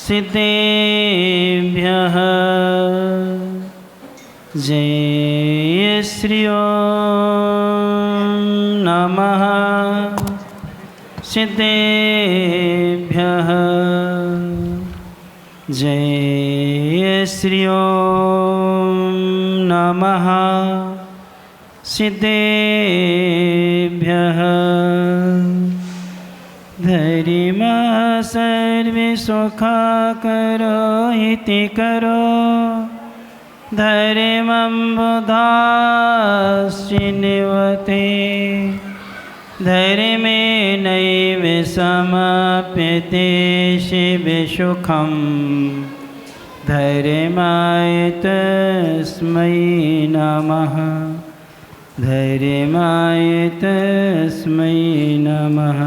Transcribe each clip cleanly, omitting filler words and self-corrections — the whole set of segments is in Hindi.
सिद्धेभ्यः जय श्री ओम नमः। सिद्धेभ्यः जय श्री ओम नमः। सिद्धेभ्यः धरिमा सर्वे सुखाकरो इति करो धर्मं बुधाश्चिन्वते धर्मे नैव समाप्यते शिवसुखं धर्माय तस्मै नमः। धर्माय तस्मै नमः।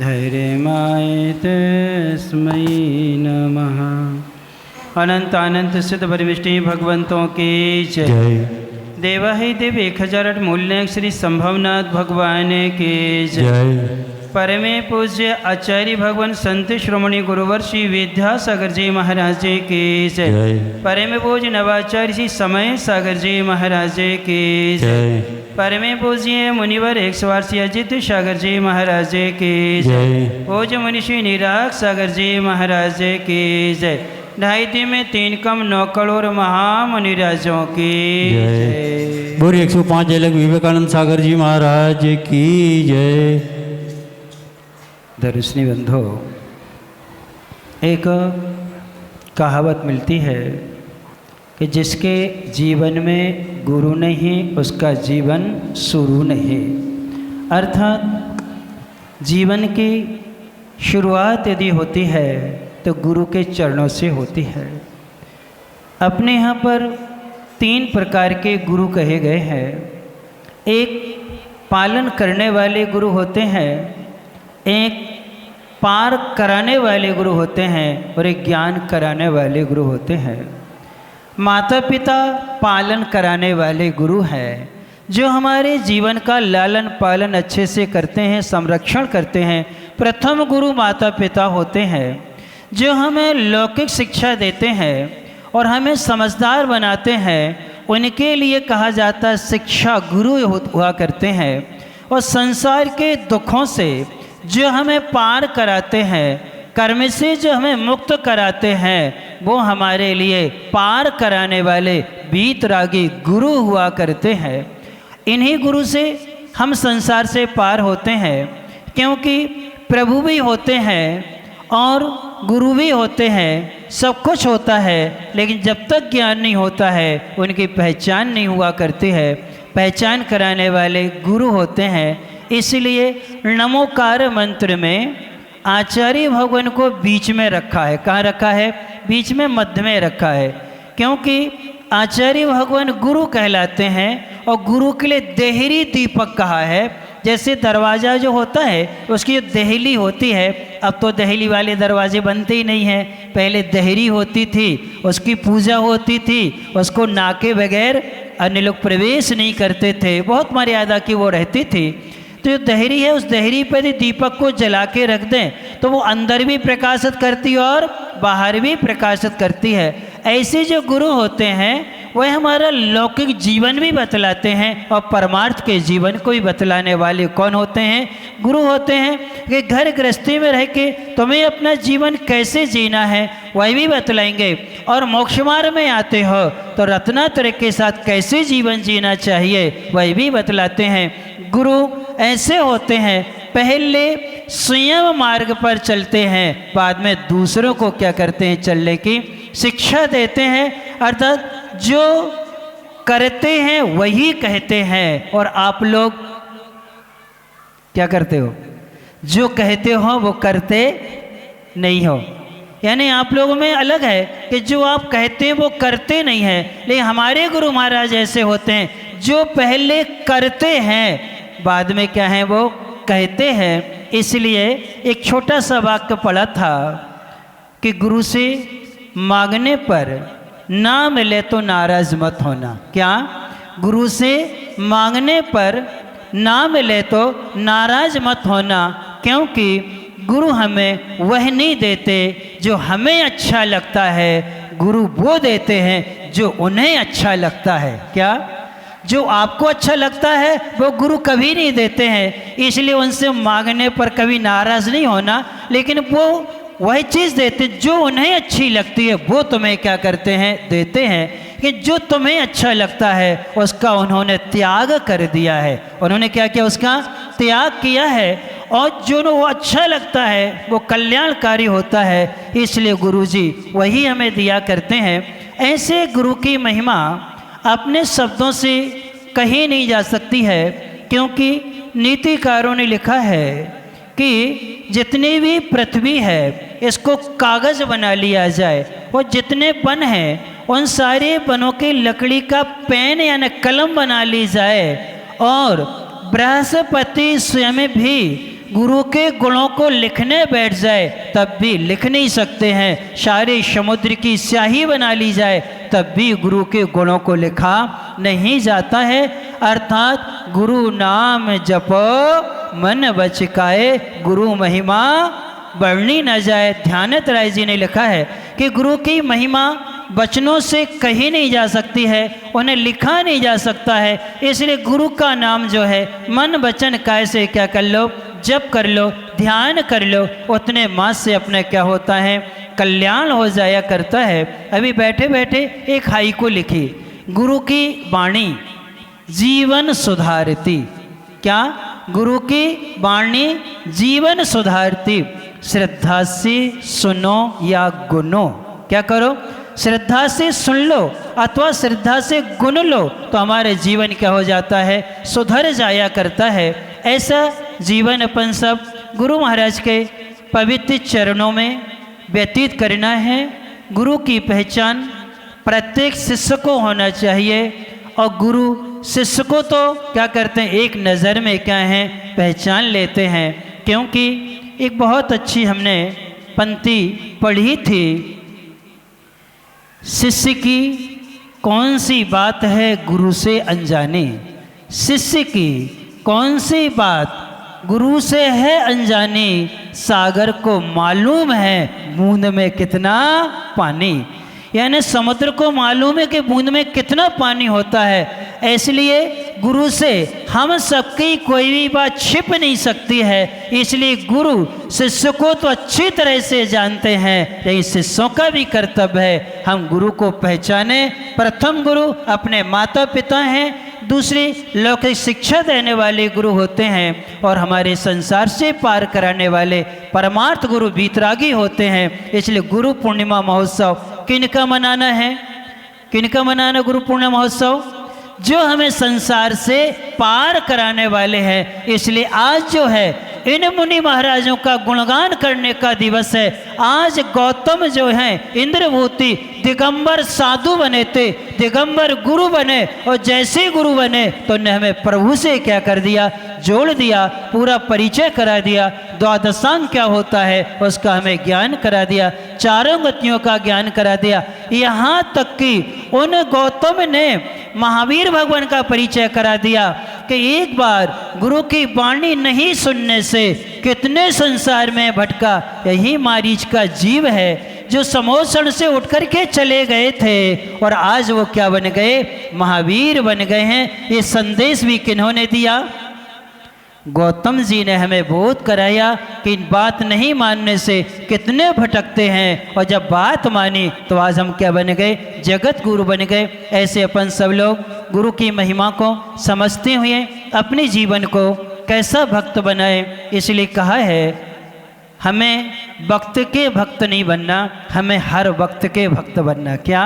धर्माय तस्मै नमः। अनंत अनंत सिद्ध परमिष्टि भगवंतों की जय। देवाहि देव 1008 मूल्य श्री संभवनाथ भगवान की जय। परमे पूज्य आचार्य भगवान संत श्रोमणी गुरुवर श्री विद्यासागर जी महाराज जी की जय। परमे पूज्य नवाचार्य श्री समय सागर जी महाराज जी की जय। परमे पूज्य मुनिवर 108 अजित सागर जी महाराज जी की जय। पूज्य मुनिषि निराग सागर जी महाराज जी की जय। 2.5 में 3 कम 9 करोड़ महामुनिराजों की जय। बोरी 105 जयलग विवेकानंद सागर जी महाराज की जय। दर्शनी बंधो, एक कहावत मिलती है कि जिसके जीवन में गुरु नहीं उसका जीवन शुरू नहीं। अर्थात जीवन की शुरुआत यदि होती है तो गुरु के चरणों से होती है। अपने यहाँ पर 3 प्रकार के गुरु कहे गए हैं। एक पालन करने वाले गुरु होते हैं, एक पार कराने वाले गुरु होते हैं और एक ज्ञान कराने वाले गुरु होते हैं। माता पिता पालन कराने वाले गुरु हैं जो हमारे जीवन का लालन पालन अच्छे से करते हैं, संरक्षण करते हैं। प्रथम गुरु माता पिता होते हैं जो हमें लौकिक शिक्षा देते हैं और हमें समझदार बनाते हैं। उनके लिए कहा जाता है शिक्षा गुरु हुआ करते हैं। और संसार के दुखों से जो हमें पार कराते हैं, कर्म से जो हमें मुक्त कराते हैं, वो हमारे लिए पार कराने वाले वीतरागी गुरु हुआ करते हैं। इन्हीं गुरु से हम संसार से पार होते हैं, क्योंकि प्रभु भी होते हैं और गुरु भी होते हैं। सब कुछ होता है, लेकिन जब तक ज्ञान नहीं होता है उनकी पहचान नहीं हुआ करती है। पहचान कराने वाले गुरु होते हैं। इसलिए नमोकार मंत्र में आचार्य भगवान को बीच में रखा है। कहाँ रखा है? बीच में, मध्य में रखा है, क्योंकि आचार्य भगवान गुरु कहलाते हैं और गुरु के लिए देहरी दीपक कहा है। जैसे दरवाज़ा जो होता है उसकी जो देहली होती है, अब तो देहली वाले दरवाजे बनते ही नहीं हैं। पहले देहरी होती थी, उसकी पूजा होती थी, उसको नाके बगैर अन्य लोग प्रवेश नहीं करते थे, बहुत मर्यादा की वो रहती थी। तो जो देहरी है उस देहरी पर यदि दीपक को जला के रख दें तो वो अंदर भी प्रकाशित करती है और बाहर भी प्रकाशित करती है। ऐसे जो गुरु होते हैं वह हमारा लौकिक जीवन भी बतलाते हैं और परमार्थ के जीवन को भी बतलाने वाले कौन होते हैं? गुरु होते हैं। कि घर गृहस्थी में रह के तुम्हें अपना जीवन कैसे जीना है वह भी बतलाएंगे, और मोक्ष मार्ग में आते हो तो रत्नात्रय के साथ कैसे जीवन जीना चाहिए वह भी बतलाते हैं। गुरु ऐसे होते हैं, पहले स्वयं मार्ग पर चलते हैं, बाद में दूसरों को क्या करते हैं? चलने की शिक्षा देते हैं। अर्थात जो करते हैं वही कहते हैं, और आप लोग क्या करते हो? जो कहते हो वो करते नहीं हो। यानी आप लोगों में अलग है कि जो आप कहते हैं वो करते नहीं हैं। लेकिन हमारे गुरु महाराज ऐसे होते हैं जो पहले करते हैं, बाद में क्या है? वो कहते हैं। इसलिए एक छोटा सा वाक्य पढ़ा था कि गुरु से मांगने पर ना मिले तो नाराज मत होना। क्या? गुरु से मांगने पर ना मिले तो नाराज मत होना, क्योंकि गुरु हमें वह नहीं देते जो हमें अच्छा लगता है गुरु वो देते हैं जो उन्हें अच्छा लगता है। क्या? जो आपको अच्छा लगता है वो गुरु कभी नहीं देते हैं, इसलिए उनसे मांगने पर कभी नाराज़ नहीं होना, लेकिन वो वही चीज़ देते जो उन्हें अच्छी लगती है वो तुम्हें क्या करते हैं, देते हैं। कि जो तुम्हें अच्छा लगता है उसका उन्होंने त्याग कर दिया है। उन्होंने क्या किया? उसका त्याग किया है। और जो वो अच्छा लगता है वो कल्याणकारी होता है, इसलिए गुरुजी वही हमें दिया करते हैं। ऐसे गुरु की महिमा अपने शब्दों से कही नहीं जा सकती है, क्योंकि नीतिकारों ने लिखा है कि जितनी भी पृथ्वी है इसको कागज़ बना लिया जाए, और जितने वन हैं उन सारे वनों की लकड़ी का पेन यानी कलम बना ली जाए, और बृहस्पति स्वयं भी गुरु के गुणों को लिखने बैठ जाए तब भी लिख नहीं सकते हैं। सारे समुद्र की स्याही बना ली जाए तब भी गुरु के गुणों को लिखा नहीं जाता है। अर्थात गुरु नाम जपो मन बचकाए, गुरु महिमा बढ़नी न जाए। ध्यानत राय जी ने लिखा है कि गुरु की महिमा वचनों से कही नहीं जा सकती है, उन्हें लिखा नहीं जा सकता है, इसलिए गुरु का नाम जो है मन वचन काय से क्या कर लो, जप कर लो, ध्यान कर लो, उतने मास से अपने क्या होता है, कल्याण हो जाया करता है। अभी बैठे बैठे एक हाइकू लिखी, गुरु की वाणी जीवन सुधारती। क्या? गुरु की वाणी जीवन सुधारती। श्रद्धा से सुनो या गुनो। क्या करो? श्रद्धा से सुन लो अथवा श्रद्धा से गुन लो तो हमारे जीवन क्या हो जाता है, सुधर जाया करता है। ऐसा जीवन अपन सब गुरु महाराज के पवित्र चरणों में व्यतीत करना है। गुरु की पहचान प्रत्येक शिष्य को होना चाहिए, और गुरु शिष्य को तो क्या करते हैं, एक नज़र में क्या है, पहचान लेते हैं। क्योंकि एक बहुत अच्छी हमने पंक्ति पढ़ी थी, शिष्य की कौन सी बात है गुरु से अनजानी। शिष्य की कौन सी बात गुरु से है अनजानी, सागर को मालूम है बूंद में कितना पानी। यानी समुद्र को मालूम है कि बूंद में कितना पानी होता है, इसलिए गुरु से हम सबकी कोई भी बात छिप नहीं सकती है। इसलिए गुरु शिष्य को तो अच्छी तरह से जानते हैं, यही शिष्यों का भी कर्तव्य है हम गुरु को पहचाने। प्रथम गुरु अपने माता पिता हैं, दूसरी लौकिक शिक्षा देने वाले गुरु होते हैं, और हमारे संसार से पार कराने वाले परमार्थ गुरु वीतरागी होते हैं। इसलिए गुरु पूर्णिमा महोत्सव किनका मनाना है? किनका मनाना गुरु पूर्णिमा महोत्सव? जो हमें संसार से पार कराने वाले हैं। इसलिए आज जो है इन मुनि महाराजों का गुणगान करने का दिवस है। आज गौतम जो हैं इंद्रभूति दिगंबर साधु बने थे, दिगंबर गुरु बने, और जैसे गुरु बने तो ने हमें प्रभु से क्या कर दिया, जोड़ दिया, पूरा परिचय करा दिया। द्वादशांग क्या होता है उसका हमें ज्ञान करा दिया, चारों गतियों का ज्ञान करा दिया। यहाँ तक कि उन गौतम ने महावीर भगवान का परिचय करा दिया कि एक बार गुरु की वाणी नहीं सुनने से कितने संसार में भटका। यही मारीच का जीव है जो समोषण से उठ कर के चले गए थे, और आज वो क्या बन गए, महावीर बन गए हैं। ये संदेश भी किन्होंने दिया? गौतम जी ने हमें बोध कराया कि इन बात नहीं मानने से कितने भटकते हैं, और जब बात मानी तो आज हम क्या बन गए, जगत गुरु बन गए। ऐसे अपन सब लोग गुरु की महिमा को समझते हुए अपने जीवन को कैसा भक्त बनाए, इसलिए कहा है हमें वक्त के भक्त नहीं बनना, हमें हर वक्त के भक्त बनना। क्या?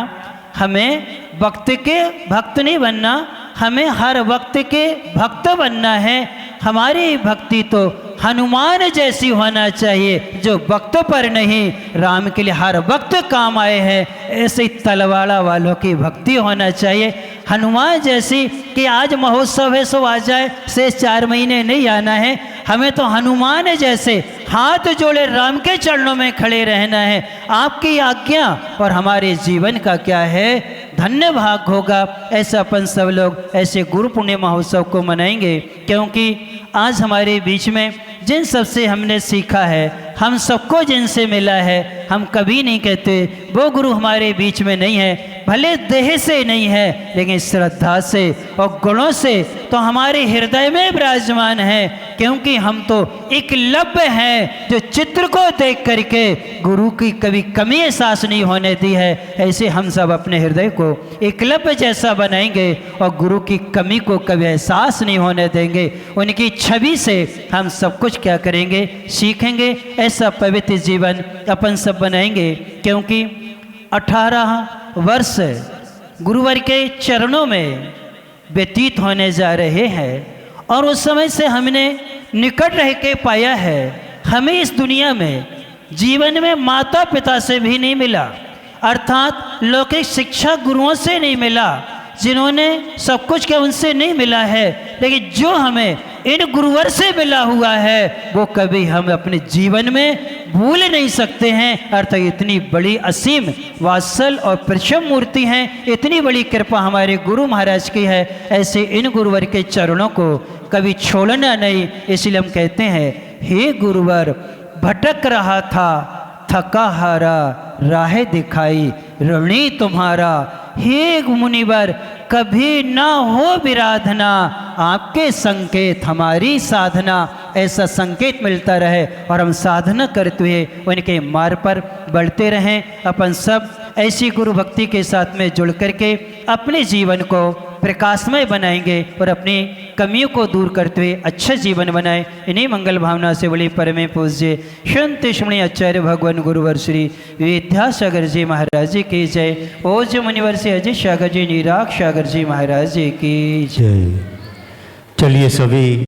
हमें वक्त के भक्त नहीं बनना, हमें हर वक्त के भक्त बनना है। हमारी भक्ति तो हनुमान जैसी होना चाहिए, जो वक्त पर नहीं, राम के लिए हर वक्त काम आए हैं। ऐसे तलवाड़ा वालों की भक्ति होना चाहिए, हनुमान जैसी कि आज महोत्सव है सो आ जाए, से 4 महीने नहीं आना है। हमें तो हनुमान जैसे हाथ जोड़े राम के चरणों में खड़े रहना है। आपकी आज्ञा और हमारे जीवन का क्या है, धन्य भाग होगा। ऐसा अपन सब लोग ऐसे गुरु पुण्य महोत्सव को मनाएंगे, क्योंकि आज हमारे बीच में जिन सबसे हमने सीखा है, हम सबको जिनसे मिला है, हम कभी नहीं कहते वो गुरु हमारे बीच में नहीं है। भले देह से नहीं है, लेकिन श्रद्धा से और गुणों से तो हमारे हृदय में विराजमान है, क्योंकि हम तो एकलव्य हैं जो चित्र को देख करके गुरु की कभी कमी एहसास नहीं होने दी है। ऐसे हम सब अपने हृदय को एकलव्य जैसा बनाएंगे और गुरु की कमी को कभी एहसास नहीं होने देंगे। उनकी छवि से हम सब कुछ क्या करेंगे, सीखेंगे। ऐसा पवित्र जीवन अपन सब बनाएंगे, क्योंकि 18 वर्ष गुरुवर के चरणों में व्यतीत होने जा रहे हैं और उस समय से हमने निकट रह के पाया है। हमें इस दुनिया में जीवन में माता पिता से भी नहीं मिला, अर्थात लौकिक शिक्षा गुरुओं से नहीं मिला, जिन्होंने सब कुछ क्या उनसे नहीं मिला है, लेकिन जो हमें इन गुरुवर से मिला हुआ है वो कभी हम अपने जीवन में भूल नहीं सकते हैं। अर्थात इतनी बड़ी असीम वात्सल और प्रशम मूर्ति हैं, इतनी बड़ी कृपा हमारे गुरु महाराज की है। ऐसे इन गुरुवर के चरणों को कभी छोड़ना नहीं। इसलिए हम कहते हैं, हे गुरुवर भटक रहा था थका हारा, राह दिखाई ऋणी तुम्हारा। हे मुनिवर कभी ना हो विराधना, आपके संकेत हमारी साधना। ऐसा संकेत मिलता रहे और हम साधना करते हुए उनके मार्ग पर बढ़ते रहें। अपन सब ऐसी गुरु भक्ति के साथ में जुड़ करके अपने जीवन को प्रकाशमय बनाएंगे और अपनी कमियों को दूर करते हुए अच्छा जीवन बनाए। इन्हीं मंगल भावना से बड़ी परमे पूज्य संत शिरोमणि आचार्य भगवान गुरुवर श्री विद्यासागर जी महाराज जी की जय। ओज मुनिवर से अजय सागर जी, निराग सागर जी महाराज जी की जय। चलिए सभी